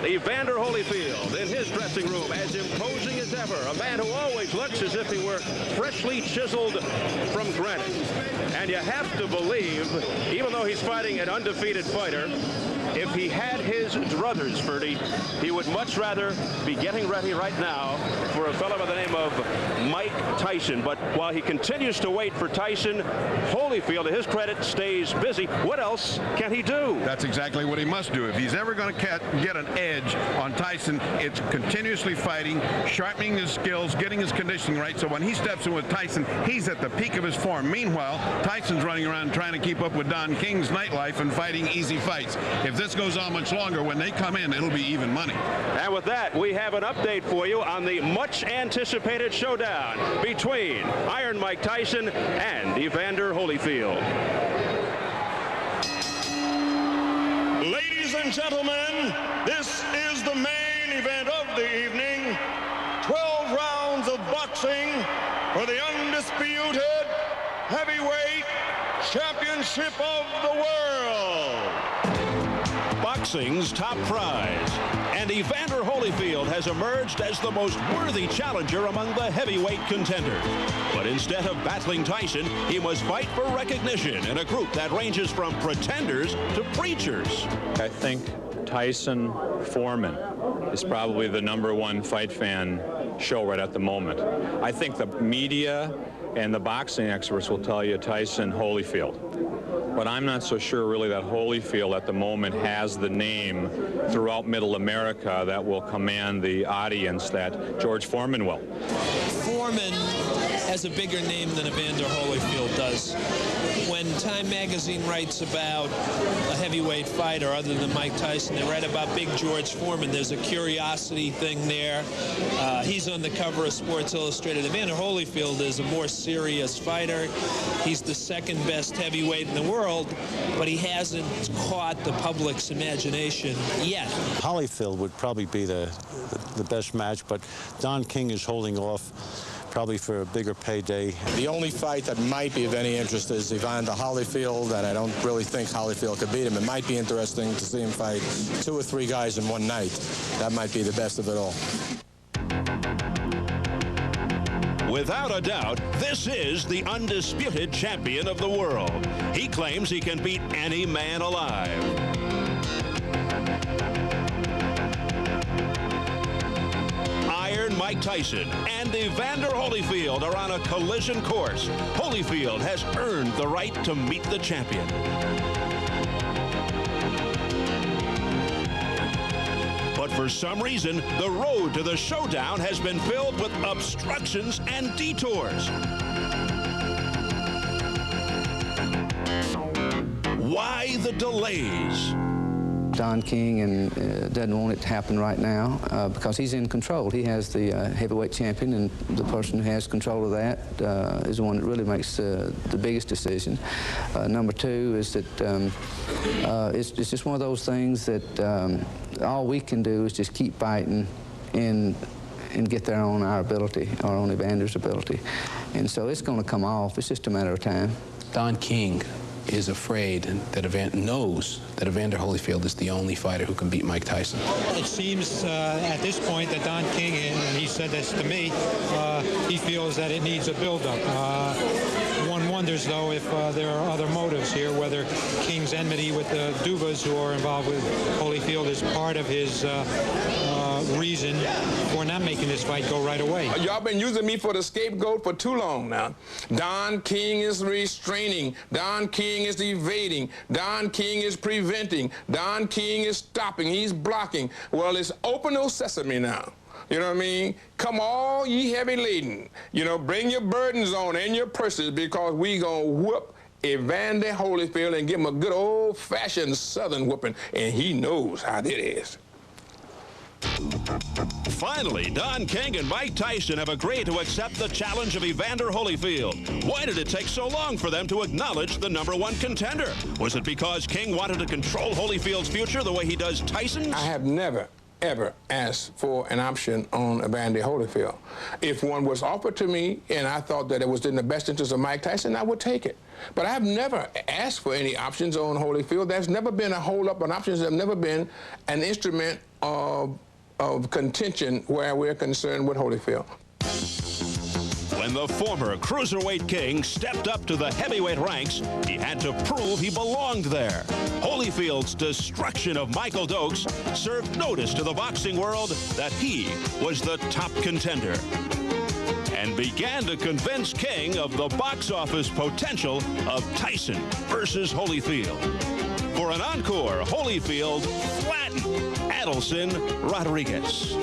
Meanwhile, Evander Holyfield in his dressing room as imposing as ever, a man who always looks as if he were freshly chiseled from granite. And you have to believe, even though he's fighting an undefeated fighter, if he had his druthers, Ferdy, he would much rather be getting ready right now for a fellow by the name of Mike Tyson. But while he continues to wait for Tyson, Holyfield, to his credit, stays busy. What else can he do? That's exactly what he must do. If he's ever going to get an edge on Tyson, it's continuously fighting, sharpening his skills, getting his conditioning right, so when he steps in with Tyson, he's at the peak of his form. Meanwhile, Tyson's running around trying to keep up with Don King's nightlife and fighting easy fights. If this goes on much longer, when they come in, it'll be even money. And with that, we have an update for you on the much-anticipated showdown between Iron Mike Tyson and Evander Holyfield. Ladies and gentlemen, this is the main event of the evening. 12 rounds of boxing for the undisputed heavyweight championship of the world. Boxing's top prize. And Evander Holyfield has emerged as the most worthy challenger among the heavyweight contenders. But instead of battling Tyson, he must fight for recognition in a group that ranges from pretenders to preachers. I think Tyson Foreman is probably the #1 fight fan show right at the moment. I think the media and the boxing experts will tell you Tyson Holyfield. But I'm not so sure really that Holyfield at the moment has the name throughout Middle America that will command the audience that George Foreman will. Foreman has a bigger name than Evander Holyfield does. When Time magazine writes about a heavyweight fighter other than Mike Tyson, they write about Big George Foreman. There's a curiosity thing there. He's on the cover of Sports Illustrated. Evander Holyfield is a more serious fighter. He's the second best heavyweight in the world, but he hasn't caught the public's imagination yet. Holyfield would probably be the best match, but Don King is holding off probably for a bigger payday. The only fight that might be of any interest is Evander Holyfield, and I don't really think Holyfield could beat him. It might be interesting to see him fight 2 or 3 guys in one night. That might be the best of it all. Without a doubt, this is the undisputed champion of the world. He claims he can beat any man alive. Iron Mike Tyson and Evander Holyfield are on a collision course. Holyfield has earned the right to meet the champion. But for some reason, the road to the showdown has been filled with obstructions and detours. Why the delays? Don King doesn't want it to happen right now because he's in control. He has the heavyweight champion, and the person who has control of that is the one that really makes the biggest decision. Number 2 is that it's just one of those things that all we can do is just keep fighting and get there on our ability, or on Evander's ability. And so it's going to come off. It's just a matter of time. Don King is afraid that knows that Evander Holyfield is the only fighter who can beat Mike Tyson. It seems at this point that Don King, and he said this to me, he feels that it needs a build-up. One wonders, though, if there are other motives here, whether King's enmity with the DUVAs who are involved with Holyfield is part of his reason for not making this fight go right away. Y'all been using me for the scapegoat for too long now. Don King is restraining. Don King is evading. Don King is preventing. Don King is stopping. He's blocking. Well, it's open no sesame now. You know what I mean? Come all ye heavy laden. You know, bring your burdens on and your purses, because we gonna whoop Evander Holyfield and give him a good old-fashioned Southern whooping, and he knows how that is. Finally, Don King and Mike Tyson have agreed to accept the challenge of Evander Holyfield. Why did it take so long for them to acknowledge the #1 contender? Was it because King wanted to control Holyfield's future the way he does Tyson's? I have never ever asked for an option on Evander Holyfield. If one was offered to me and I thought that it was in the best interest of Mike Tyson, I would take it. But I have never asked for any options on Holyfield. There's never been a hold-up on options. There's never been an instrument of contention where we're concerned with Holyfield. When the former cruiserweight king stepped up to the heavyweight ranks, he had to prove he belonged there. Holyfield's destruction of Michael Dokes served notice to the boxing world that he was the top contender, and began to convince King of the box office potential of Tyson versus Holyfield. For an encore, Holyfield flattened Adelson Rodriguez.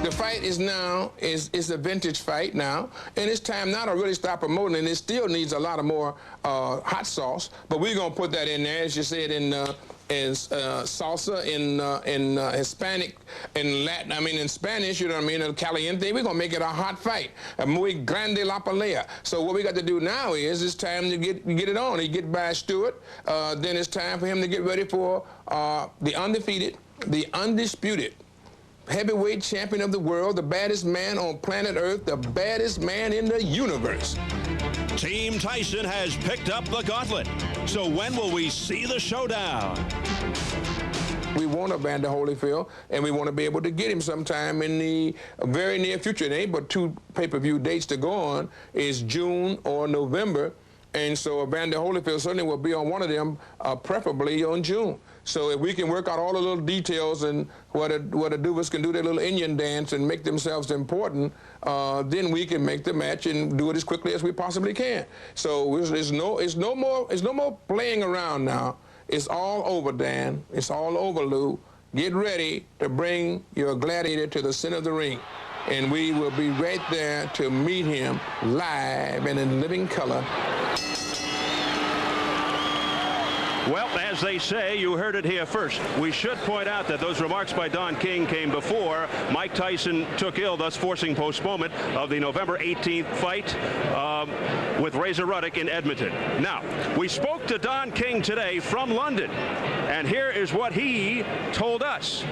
The fight is now, is a vintage fight now, and it's time now to really start promoting, and it still needs a lot of more hot sauce, but we're going to put that in there, as you said, in salsa, in Hispanic, in Latin, in Spanish, you know what I mean, el caliente. We're going to make it a hot fight, a muy grande la pelea. So what we got to do now is it's time to get it on. He get by Stewart, then it's time for him to get ready for the undefeated, the undisputed heavyweight champion of the world, the baddest man on planet Earth, the baddest man in the universe. Team Tyson has picked up the gauntlet. So when will we see the showdown? We want Evander Holyfield, and we want to be able to get him sometime in the very near future. It ain't but 2 pay-per-view dates to go on. It's June or November. And so Evander Holyfield certainly will be on one of them, preferably on June. So if we can work out all the little details and what the DUVAs can do their little Indian dance and make themselves important, then we can make the match and do it as quickly as we possibly can. So there's no more playing around now. It's all over, Dan. It's all over, Lou. Get ready to bring your gladiator to the center of the ring. And we will be right there to meet him live and in living color. Well, as they say, you heard it here first. We should point out that those remarks by Don King came before Mike Tyson took ill, thus forcing postponement of the November 18th fight with Razor Ruddock in Edmonton. Now, we spoke to Don King today from London, and here is what he told us.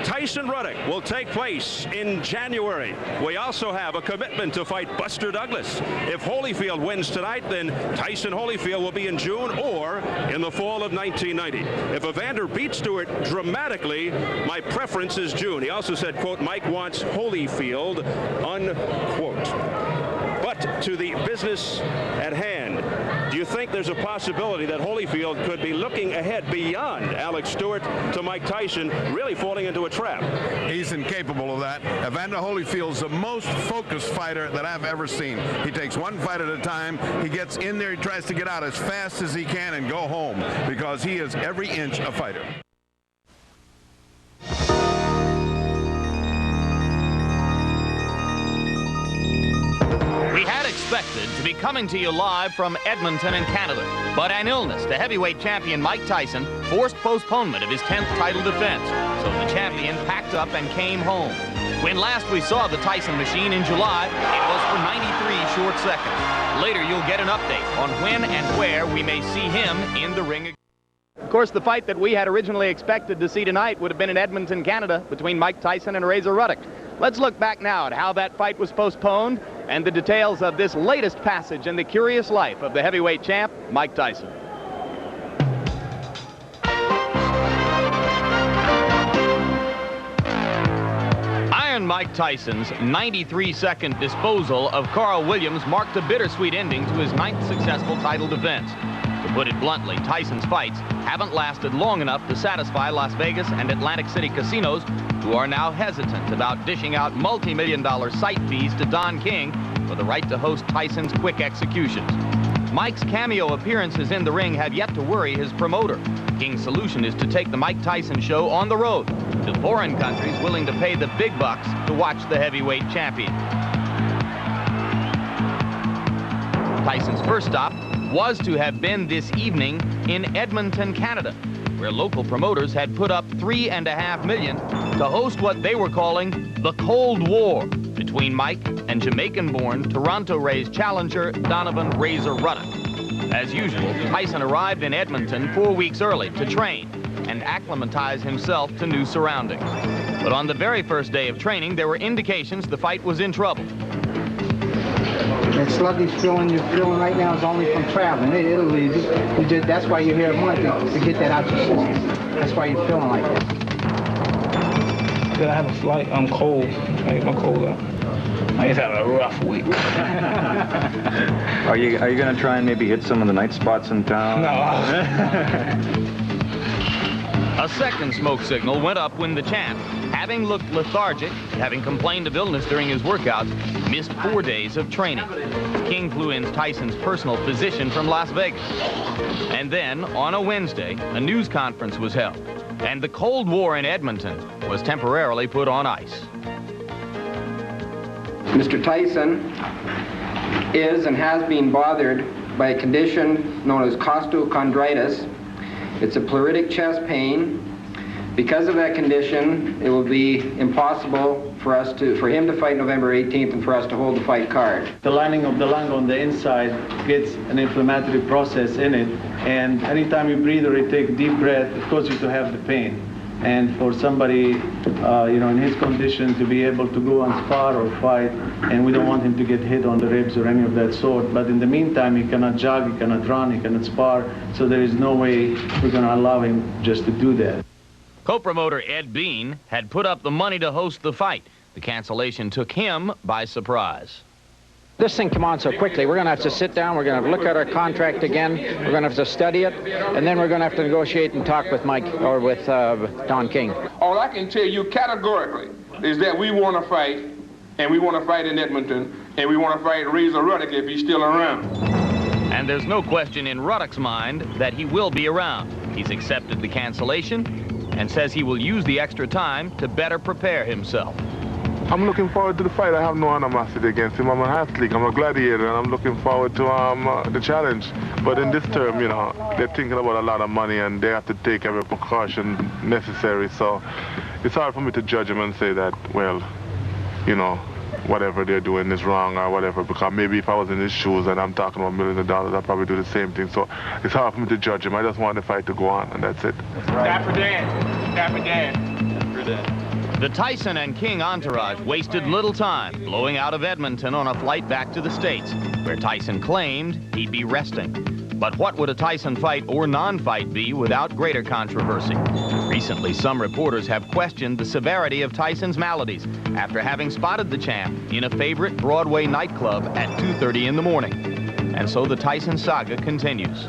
Tyson-Ruddock will take place in January. We also have a commitment to fight Buster Douglas. If Holyfield wins tonight, then Tyson-Holyfield will be in June or in the fall of 1990. If Evander beats Stewart dramatically, my preference is June. He also said, quote, Mike wants Holyfield, unquote. But to the business at hand, do you think there's a possibility that Holyfield could be looking ahead beyond Alex Stewart to Mike Tyson, really falling into a trap? He's incapable of that. Evander Holyfield's the most focused fighter that I've ever seen. He takes one fight at a time. He gets in there, he tries to get out as fast as he can and go home because he is every inch a fighter. We had expected to be coming to you live from Edmonton in Canada, but an illness to heavyweight champion Mike Tyson forced postponement of his 10th title defense, so the champion packed up and came home. When last we saw the Tyson machine in July, it was for 93 short seconds. Later you'll get an update on when and where we may see him in the ring again. Of course, the fight that we had originally expected to see tonight would have been in Edmonton, Canada, between Mike Tyson and Razor Ruddock. Let's look back now at how that fight was postponed and the details of this latest passage in the curious life of the heavyweight champ, Mike Tyson. Iron Mike Tyson's 93-second disposal of Carl Williams marked a bittersweet ending to his 9th successful title defense. To put it bluntly, Tyson's fights haven't lasted long enough to satisfy Las Vegas and Atlantic City casinos, who are now hesitant about dishing out multi-million-dollar site fees to Don King for the right to host Tyson's quick executions. Mike's cameo appearances in the ring have yet to worry his promoter. King's solution is to take the Mike Tyson show on the road to foreign countries willing to pay the big bucks to watch the heavyweight champion. Tyson's first stop was to have been this evening in Edmonton, Canada, where local promoters had put up $3.5 million to host what they were calling the Cold War between Mike and Jamaican-born, Toronto-raised challenger Donovan Razor Ruddock. As usual, Tyson arrived in Edmonton 4 weeks early to train, and acclimatize himself to new surroundings. But on the very first day of training, there were indications the fight was in trouble. That sluggish feeling you're feeling right now is only from traveling. It'll leave you. That's why you're here a month, to get that out your system. That's why you're feeling like that. I have a slight cold. I get my cold out. I just had a rough week. Are you going to try and maybe hit some of the night spots in town? No. A second smoke signal went up when the champ, having looked lethargic, having complained of illness during his workouts, missed 4 days of training. King flew in Tyson's personal physician from Las Vegas. And then, on a Wednesday, a news conference was held, and the Cold War in Edmonton was temporarily put on ice. Mr. Tyson is and has been bothered by a condition known as costochondritis. It's a pleuritic chest pain. Because of that condition, it will be impossible for him to fight November 18th and for us to hold the fight card. The lining of the lung on the inside gets an inflammatory process in it, and anytime you breathe or you take a deep breath, it causes you to have the pain. And for somebody, in his condition to be able to go and spar or fight, and we don't want him to get hit on the ribs or any of that sort. But in the meantime, he cannot jog, he cannot run, he cannot spar, so there is no way we're going to allow him just to do that. Co-promoter Ed Bean had put up the money to host the fight. The cancellation took him by surprise. This thing came on so quickly, we're going to have to sit down, we're going to look at our contract again, we're going to have to study it, and then we're going to have to negotiate and talk with Mike, or with Don King. All I can tell you categorically is that we want to fight, and we want to fight in Edmonton, and we want to fight Razor Ruddock if he's still around. And there's no question in Ruddock's mind that he will be around. He's accepted the cancellation and says he will use the extra time to better prepare himself. I'm looking forward to the fight. I have no animosity against him. I'm an athlete. I'm a gladiator, and I'm looking forward to the challenge. But in this term, they're thinking about a lot of money, and they have to take every precaution necessary. So it's hard for me to judge him and say that, well, whatever they're doing is wrong or whatever, because maybe if I was in his shoes and I'm talking about millions of dollars, I'd probably do the same thing. So it's hard for me to judge him. I just want the fight to go on, and that's it. Dapper Dan. Dapper Dan. Dapper Dan. The Tyson and King entourage wasted little time blowing out of Edmonton on a flight back to the States, where Tyson claimed he'd be resting. But what would a Tyson fight or non-fight be without greater controversy? Recently, some reporters have questioned the severity of Tyson's maladies after having spotted the champ in a favorite Broadway nightclub at 2:30 in the morning. And so the Tyson saga continues.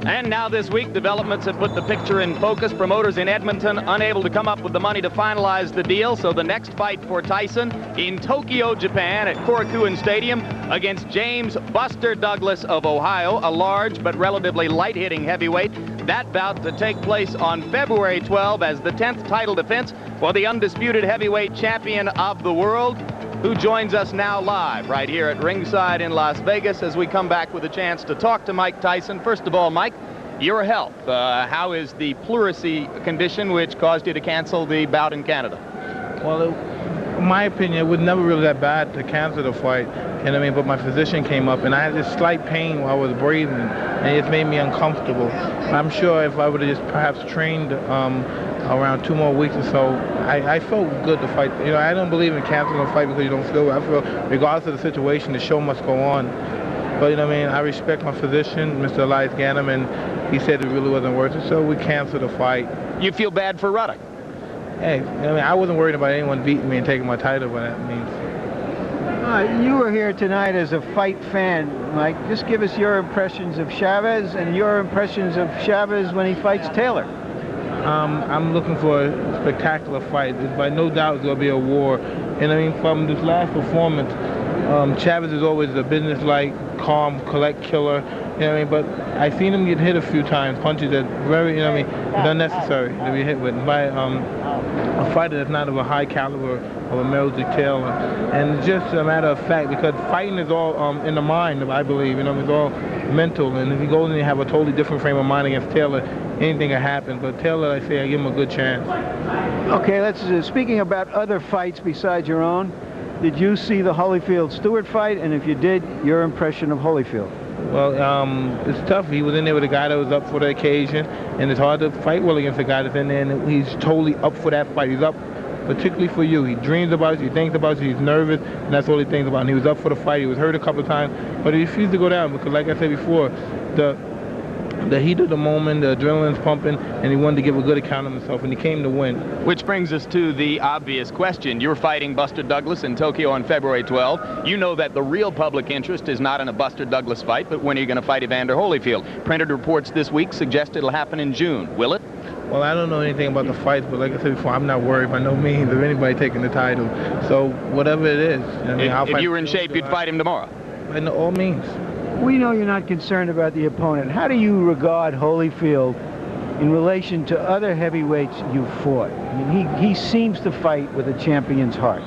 And now this week, developments have put the picture in focus. Promoters in Edmonton unable to come up with the money to finalize the deal. So the next fight for Tyson in Tokyo, Japan at Korakuen Stadium against James Buster Douglas of Ohio, a large but relatively light-hitting heavyweight. That bout to take place on February 12 as the 10th title defense for the undisputed heavyweight champion of the world, who joins us now live right here at ringside in Las Vegas as we come back with a chance to talk to Mike Tyson. First of all, Mike, your health. How is the pleurisy condition which caused you to cancel the bout in Canada? Well, in my opinion, it was never really that bad to cancel the fight. But my physician came up and I had this slight pain while I was breathing, and it made me uncomfortable. I'm sure if I would have just perhaps trained around 2 more weeks or so, I felt good to fight. I don't believe in canceling a fight because you don't feel good. I feel regardless of the situation, the show must go on. But I respect my physician, Mr. Elias Ganem, and he said it really wasn't worth it, so we canceled the fight. You feel bad for Ruddock? Hey, I wasn't worried about anyone beating me and taking my title by that means. You were here tonight as a fight fan, Mike. Just give us your impressions of Chavez and your impressions of Chavez when he fights Taylor. I'm looking for a spectacular fight. There's by no doubt there'll be a war. And from this last performance, Chavez is always a business-like, calm, collect killer. But I've seen him get hit a few times, punches that very, unnecessary to be hit with by a fighter that's not of a high caliber of a Meldrick Taylor. And it's just a matter of fact, because fighting is all in the mind, I believe. It's all mental. And if you go in and have a totally different frame of mind against Taylor, anything can happen. But Taylor, I say, I give him a good chance. Okay, let's speaking about other fights besides your own. Did you see the Holyfield-Stewart fight? And if you did, your impression of Holyfield? Well, it's tough. He was in there with a guy that was up for the occasion, and it's hard to fight well against a guy that's in there, and he's totally up for that fight. He's up particularly for you. He dreams about you, he thinks about you, he's nervous, and that's all he thinks about. And he was up for the fight. He was hurt a couple of times, but he refused to go down because, like I said before, the heat of the moment, the adrenaline's pumping, and he wanted to give a good account of himself, and he came to win. Which brings us to the obvious question. You're fighting Buster Douglas in Tokyo on February 12th. You know that the real public interest is not in a Buster Douglas fight, but when are you going to fight Evander Holyfield? Printed reports this week suggest it'll happen in June. Will it? Well, I don't know anything about the fights, but like I said before, I'm not worried by no means of anybody taking the title. So whatever it is, I mean, if you were in shape, you'd fight him tomorrow. By all means. We know you're not concerned about the opponent. How do you regard Holyfield in relation to other heavyweights you've fought? I mean, he seems to fight with a champion's heart.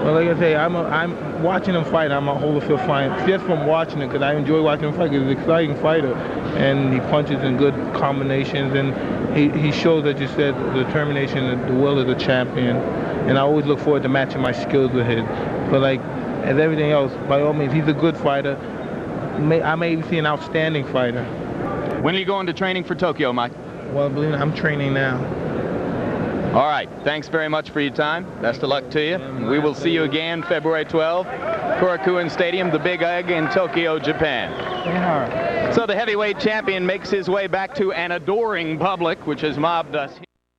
Well, like I say, I'm watching him fight. I'm a Holyfield fan just from watching it because I enjoy watching him fight. He's an exciting fighter, and he punches in good combinations, and he shows, as you said, the determination and the will of the champion. And I always look forward to matching my skills with his. But like, as everything else, by all means, he's a good fighter. I may even see an outstanding fighter. When are you going to training for Tokyo, Mike? Well, believe me, I'm training now. All right. Thanks very much for your time. Best of luck to you. And we will see you again February 12th, Korakuen Stadium, the Big Egg in Tokyo, Japan. Yeah. So the heavyweight champion makes his way back to an adoring public, which has mobbed us.